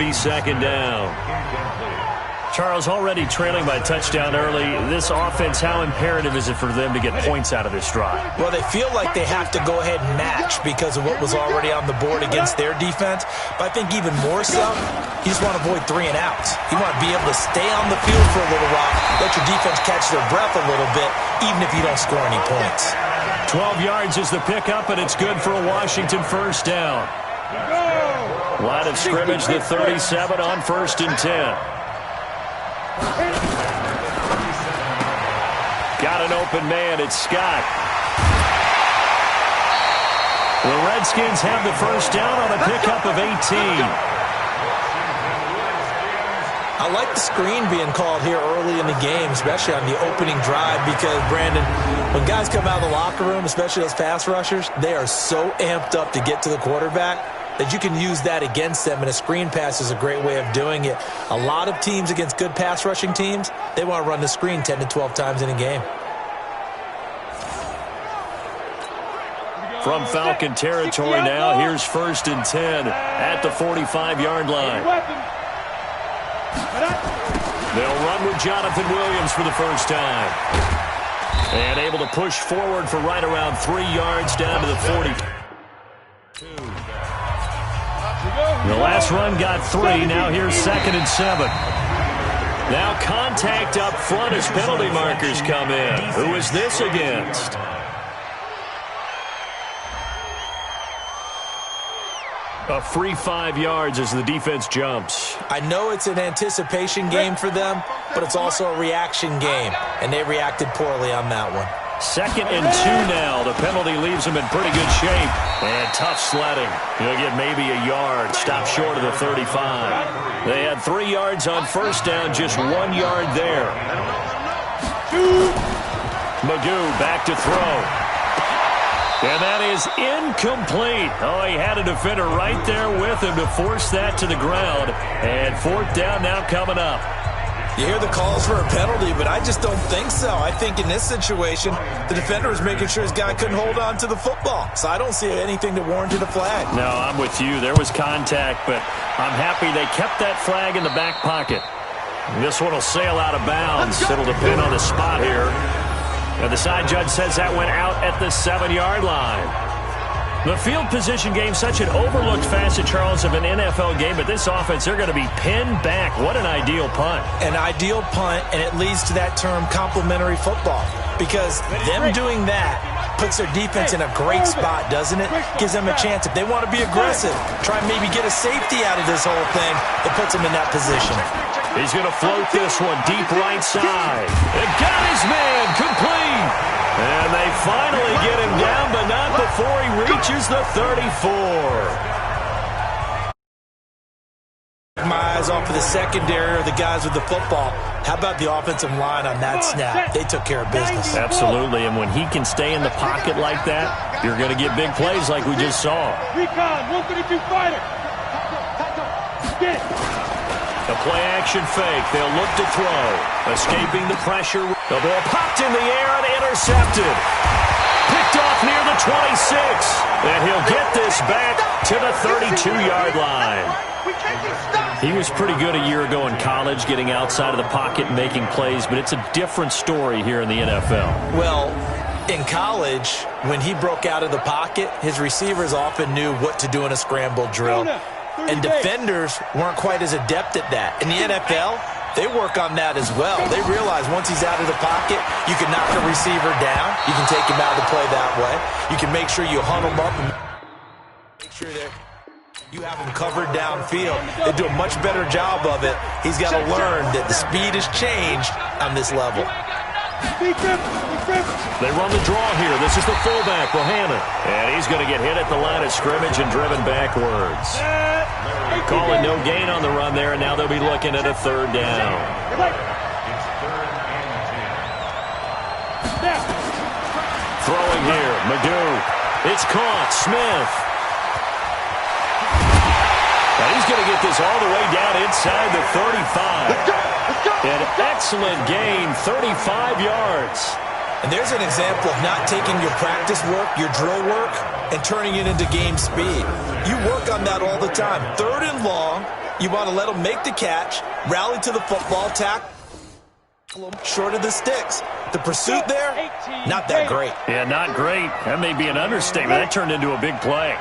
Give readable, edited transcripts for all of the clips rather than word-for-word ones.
be second down. Charles, already trailing by a touchdown early. This offense, how imperative is it for them to get points out of this drive? Well, they feel like they have to go ahead and match because of what was already on the board against their defense. But I think even more so, you just want to avoid 3 and outs. You want to be able to stay on the field for a little while, let your defense catch their breath a little bit, even if you don't score any points. 12 yards is the pickup, and it's good for a Washington first down. Line of scrimmage, the 37 on 1st and 10. Got an open man. It's Scott. The Redskins have the first down on a pickup of 18. I like the screen being called here early in the game, especially on the opening drive, because, Brandon, when guys come out of the locker room, especially those pass rushers, they are so amped up to get to the quarterback that you can use that against them, and a screen pass is a great way of doing it. A lot of teams against good pass rushing teams, they want to run the screen 10 to 12 times in a game. From Falcon territory now, here's 1st and 10 at the 45-yard line. They'll run with Jonathan Williams for the first time. And able to push forward for right around 3 yards down to the 40. The last run got 3. Now here's 2nd and 7. Now contact up front as penalty markers come in. Who is this against? A free 5 yards as the defense jumps. I know it's an anticipation game for them, but it's also a reaction game, and they reacted poorly on that one. 2nd and 2 now. The penalty leaves them in pretty good shape. And tough sledding. He'll get maybe a yard. Stop short of the 35. They had 3 yards on first down, just 1 yard there. Magoo back to throw. And that is incomplete. Oh, he had a defender right there with him to force that to the ground. And 4th down now coming up. You hear the calls for a penalty, but I just don't think so. I think in this situation, the defender was making sure his guy couldn't hold on to the football. So I don't see anything that warranted a flag. No, I'm with you. There was contact, but I'm happy they kept that flag in the back pocket. This one will sail out of bounds. It'll depend on the spot here. And the side judge says that went out at the 7-yard line. The field position game, such an overlooked facet, Charles, of an NFL game, but this offense, they're going to be pinned back. What an ideal punt. An ideal punt, and it leads to that term complementary football, because them doing that puts their defense in a great spot, doesn't it? Gives them a chance. If they want to be aggressive, try and maybe get a safety out of this whole thing, it puts them in that position. He's going to float this one deep right side. And got his man complete. And they finally get him down, but not before he reaches the 34. My eyes off of the secondary or the guys with the football. How about the offensive line on that snap? They took care of business. Absolutely, and when he can stay in the pocket like that, you're going to get big plays like we just saw. Recon, 132 fighter. Get it. A play-action fake. They'll look to throw. Escaping the pressure. The ball popped in the air and intercepted. Picked off near the 26. And he'll get this back to the 32-yard line. He was pretty good a year ago in college, getting outside of the pocket and making plays, but it's a different story here in the NFL. Well, in college, when he broke out of the pocket, his receivers often knew what to do in a scramble drill. And defenders weren't quite as adept at that. In the NFL, they work on that as well. They realize once he's out of the pocket, you can knock the receiver down. You can take him out of the play that way. You can make sure you hunt him up and make sure that you have him covered downfield. They do a much better job of it. He's got to learn that the speed has changed on this level. They run the draw here. This is the fullback, Bohanna. And he's going to get hit at the line of scrimmage and driven backwards. Calling no gain on the run there, and now they'll be looking at a 3rd down. Throwing here, Magoo. It's caught. Smith. And he's going to get this all the way down inside the 35. An excellent gain, 35 yards. And there's an example of not taking your practice work, your drill work, and turning it into game speed. You work on that all the time. 3rd and long, you want to let them make the catch, rally to the football, tackle short of the sticks. The pursuit there, not that great. Yeah, not great. That may be an understatement. That turned into a big play.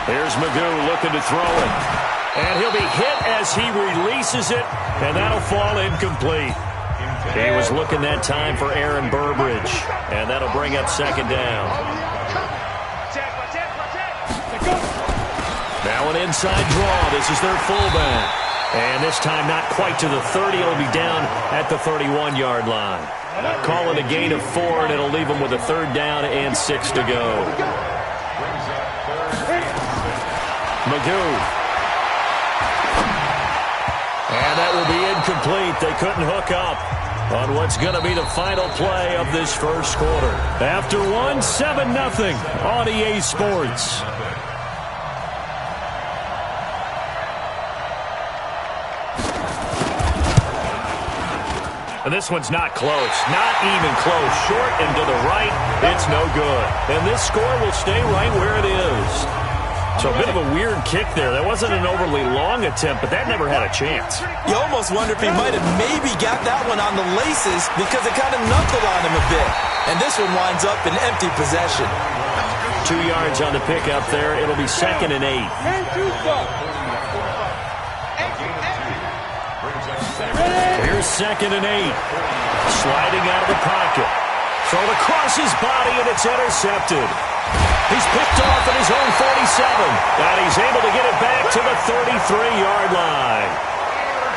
Here's Magoo looking to throw it. And he'll be hit as he releases it, and that'll fall incomplete. He was looking that time for Aaron Burbridge, and that'll bring up 2nd down. Now an inside draw. This is their fullback. And this time not quite to the 30. It'll be down at the 31-yard line. Call it a gain of 4, and it'll leave them with a 3rd down and 6 to go. Magoo. And that will be incomplete. They couldn't hook up on what's going to be the final play of this first quarter. After 1, 7-0 on EA Sports. And this one's not close. Not even close. Short and to the right. It's no good. And this score will stay right where it is. So a bit of a weird kick there. That wasn't an overly long attempt, but that never had a chance. You almost wonder if he might have maybe got that one on the laces because it kind of knuckled on him a bit. And this one winds up in empty possession. 2 yards on the pickup there. It'll be 2nd and 8. Here's 2nd and 8. Sliding out of the pocket. Thrown across his body, and it's intercepted. He's picked off at his own 47, and he's able to get it back to the 33-yard line.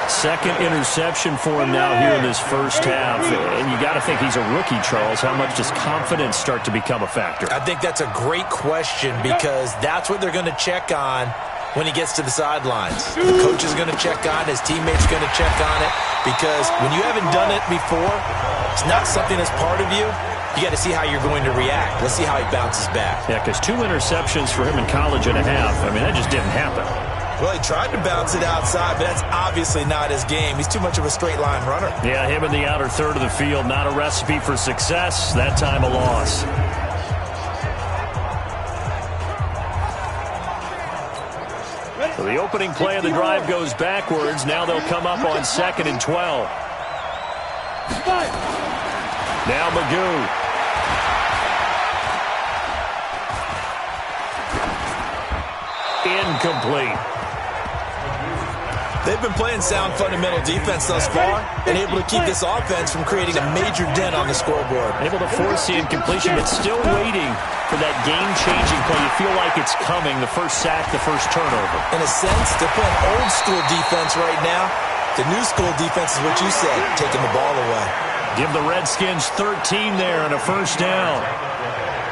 2nd interception for him now here in this first half. And you got to think he's a rookie, Charles. How much does confidence start to become a factor? I think that's a great question because that's what they're going to check on when he gets to the sidelines. The coach is going to check on it. His teammates are going to check on it because when you haven't done it before, it's not something that's part of you. You got to see how you're going to react. Let's see how he bounces back. Yeah, because 2 interceptions for him in college and a half. I mean, that just didn't happen. Well, he tried to bounce it outside, but that's obviously not his game. He's too much of a straight-line runner. Yeah, him in the outer third of the field, not a recipe for success. That time a loss. So the opening play of the drive goes backwards. Now they'll come up on 2nd and 12. Now Magoo. Incomplete. They've been playing sound fundamental defense thus far and able to keep this offense from creating a major dent on the scoreboard. Able to force the incompletion, but still waiting for that game-changing play. You feel like it's coming, the first sack, the first turnover. In a sense, they're playing old-school defense right now. The new-school defense is what you said, taking the ball away. Give the Redskins 13 there and a first down.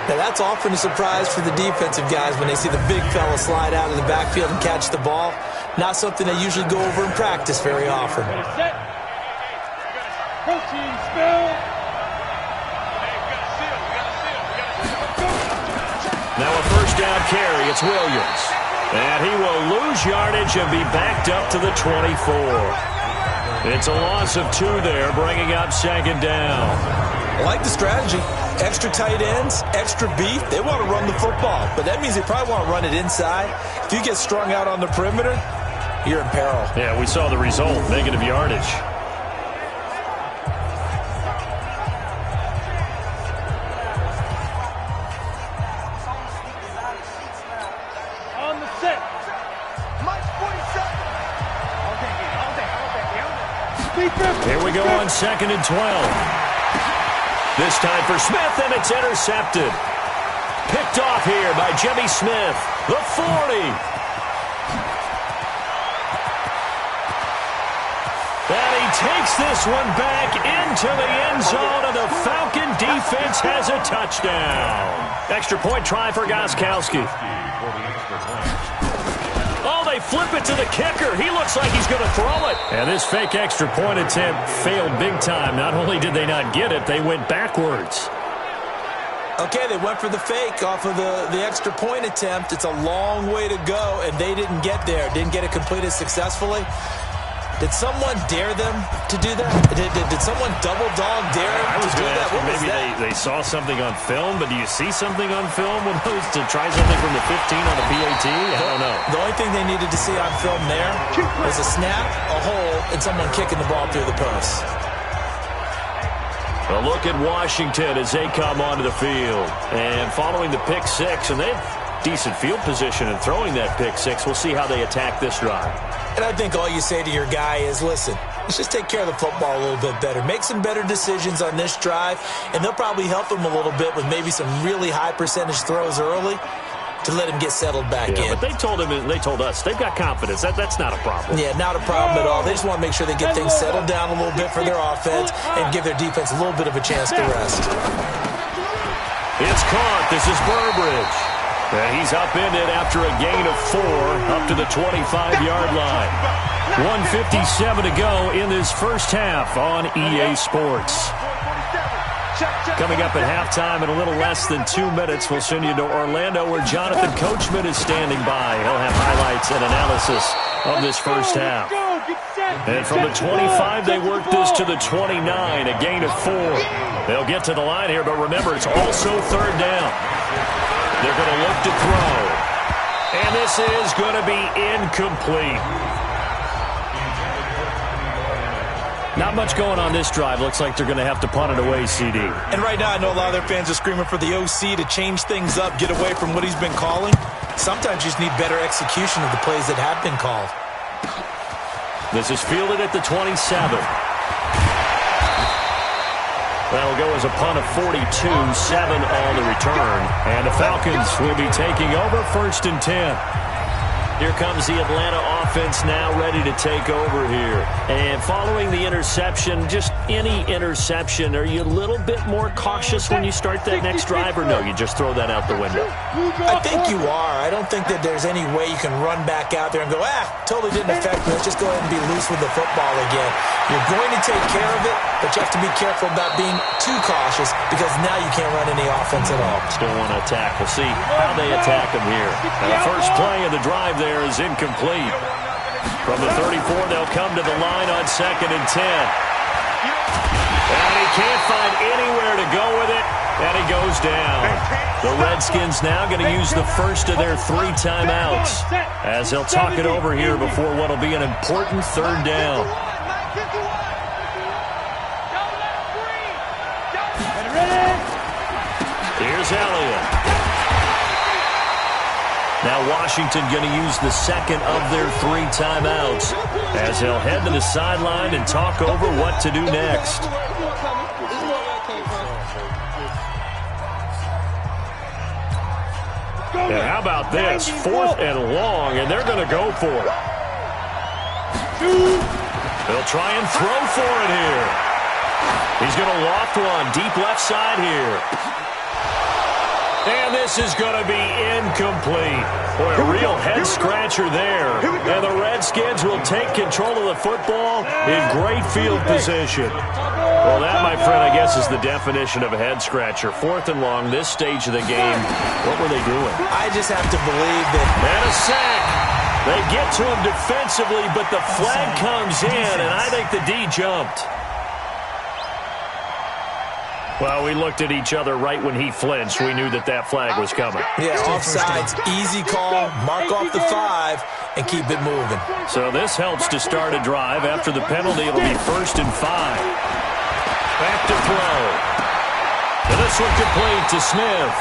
Now, that's often a surprise for the defensive guys when they see the big fella slide out of the backfield and catch the ball. Not something they usually go over in practice very often. Now a first down carry. It's Williams. And he will lose yardage and be backed up to the 24. It's a loss of 2 there, bringing up 2nd down. I like the strategy. Extra tight ends, extra beef. They want to run the football, but that means they probably want to run it inside. If you get strung out on the perimeter, you're in peril. Yeah, we saw the result, negative yardage. On the set. Here we go on 2nd and 12. This time for Smith, and it's intercepted. Picked off here by Jimmy Smith, the 40. And he takes this one back into the end zone, and the Falcon defense has a touchdown. Extra point try for Gostkowski. Oh, they flip it to the kicker. He looks like he's going to throw it. And this fake extra point attempt failed big time. Not only did they not get it, they went backwards. Okay, they went for the fake off of the extra point attempt. It's a long way to go, and they didn't get there. Didn't get it completed successfully. Did someone dare them to do that? Did someone double dog dare them to do that? What was maybe that? they saw something on film, but do you see something on film when those to try something from the 15 on the PAT? I don't know. The only thing they needed to see on film there was a snap, a hole, and someone kicking the ball through the post. A look at Washington as they come onto the field. And following the pick six, and they have decent field position in throwing that pick six. We'll see how they attack this drive. And I think all you say to your guy is, listen, let's just take care of the football a little bit better. Make some better decisions on this drive, and they'll probably help him a little bit with maybe some really high percentage throws early to let him get settled back in. But they told him, and they told us, they've got confidence. That's not a problem. Yeah, not a problem at all. They just want to make sure they get things settled down a little bit for their offense and give their defense a little bit of a chance to rest. It's caught. This is Burbridge. And he's upended after a gain of 4 up to the 25-yard line. 1:57 to go in this first half on EA Sports. Coming up at halftime in a little less than 2 minutes, we'll send you to Orlando where Jonathan Coachman is standing by. He'll have highlights and analysis of this first half. And from the 25, they work this to the 29, a gain of 4. They'll get to the line here, but remember, it's also third down. They're going to look to throw. And this is going to be incomplete. Not much going on this drive. Looks like they're going to have to punt it away, CD. And right now I know a lot of their fans are screaming for the OC to change things up, get away from what he's been calling. Sometimes you just need better execution of the plays that have been called. This is fielded at the 27. That'll go as a punt of 42, 7 on the return. And the Falcons will be taking over 1st and 10. Here comes the Atlanta offense now ready to take over here. And following the interception, just any interception, are you a little bit more cautious when you start that next drive, or no, you just throw that out the window? I think you are. I don't think that there's any way you can run back out there and go, totally didn't affect me. Let's just go ahead and be loose with the football again. You're going to take care of it, but you have to be careful about being too cautious because now you can't run any offense at all. Still want to attack. We'll see how they attack them here. And the first play of the drive there is incomplete. From the 34, they'll come to the line on 2nd and 10. And he can't find anywhere to go with it, and he goes down. The Redskins now going to use the first of their 3 timeouts as they'll talk it over here before what will be an important third down. Here's Elliott. Now Washington going to use the second of their 3 timeouts as they'll head to the sideline and talk over what to do next. And how about this? 4th and long, and they're going to go for it. They'll try and throw for it here. He's going to loft one deep left side here. And this is going to be incomplete. Boy, a real head-scratcher there. And the Redskins will take control of the football in great field position. Well, that, my friend, I guess is the definition of a head-scratcher. 4th and long, this stage of the game. What were they doing? I just have to believe that. And a sack. They get to him defensively, but the flag comes in, and I think the D jumped. Well, we looked at each other right when he flinched. We knew that that flag was coming. Yeah, offsides, easy call, mark off the 5, and keep it moving. So this helps to start a drive. After the penalty, it'll be 1st and 5. Back to throw. And this one complete to Smith.